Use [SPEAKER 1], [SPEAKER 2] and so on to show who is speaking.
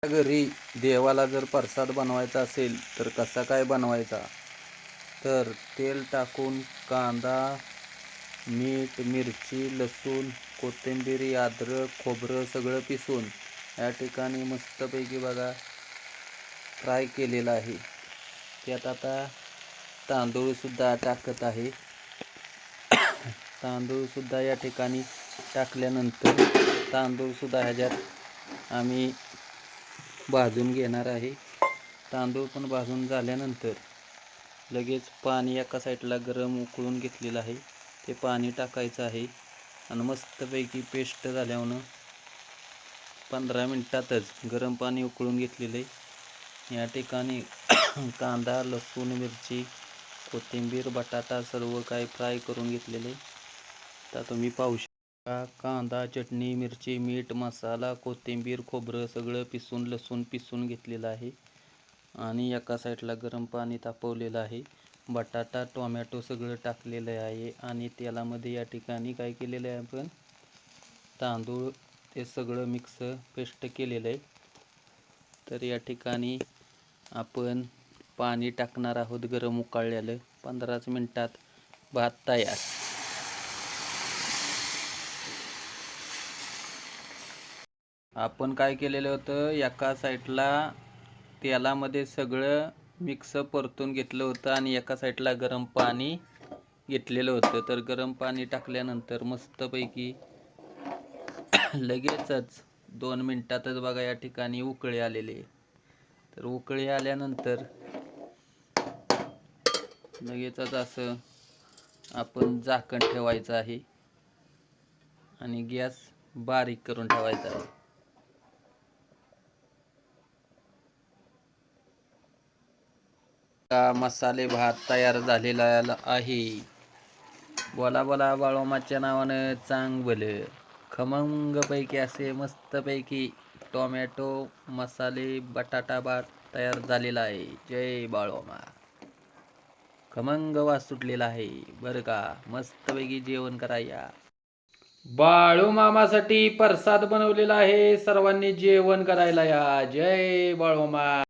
[SPEAKER 1] घरी देवाला जर प्रसाद बनवायचा असेल तर कसा काय बनवायचा? तर तेल टाकून कांदा, मीठ, मिरची, लसूण, कोथिंबीर, अद्रक, खोबरं सगळं पिसून या ठिकाणी मस्तपैकी बघा फ्राय केलेलं आहे. त्यात आता तांदूळसुद्धा टाकत आहे. तांदूळसुद्धा या ठिकाणी टाकल्यानंतर तांदूळसुद्धा ह्याच्यात आम्ही भाजून घेणार आहे. तांदूळ पण भाजून झाल्यानंतर लगेच पाणी एका साईडला गरम उकळून घेतलेलं आहे ते पाणी टाकायचं आहे आणि मस्तपैकी पेस्ट झाल्यावर 15 मिनिटातच गरम पाणी उकळून घेतलेलं आहे. या ठिकाणी कांदा, लसूण, मिरची, कोथिंबीर, बटाटा सर्व काही फ्राय करून घेतलेले. आता तुम्ही पाहू शकता कांदा, चटणी, मिरची, मीठ, मसाला, कोथिंबीर, खोबरं सगळं पिसून लसूण पिसून घेतलेलं आहे आणि एका साईडला गरम पाणी तापवलेलं आहे. बटाटा, टोमॅटो सगळं टाकलेलं आहे आणि तेलामध्ये या ठिकाणी काय केलेलं आहे आपण तांदूळ ते सगळं मिक्स पेस्ट केलेलं आहे. तर या ठिकाणी आपण पाणी टाकणार आहोत गरम उकळलेलं. 15 मिनिटात भात तयार. आपण काय केलेलं होतं एका साईडला तेलामध्ये सगळं मिक्स परतून घेतलं होतं आणि एका साईडला गरम पाणी घेतलेलं होतं. तर गरम पाणी टाकल्यानंतर मस्तपैकी लगेचच 2 मिनिटातच बघा या ठिकाणी उकळी आलेली. तर उकळी आल्यानंतर लगेचच असं आपण झाकण ठेवायचं आहे आणि गॅस बारीक करून ठेवायचा आहे. मसाले भात तयार झालेला आहे. बोला बोला बाळोमाच्या नावानं चांगलं खमंगपैकी असे मस्तपैकी टोमॅटो मसाले बटाटा भात तयार झालेला आहे. जय बाळोमा. खमंग वास सुटलेला आहे बरं का. मस्तपैकी जेवण कराया. बाळूमामासाठी प्रसाद बनवलेला आहे. सर्वांनी जेवण करायला या. जय बाळोमा.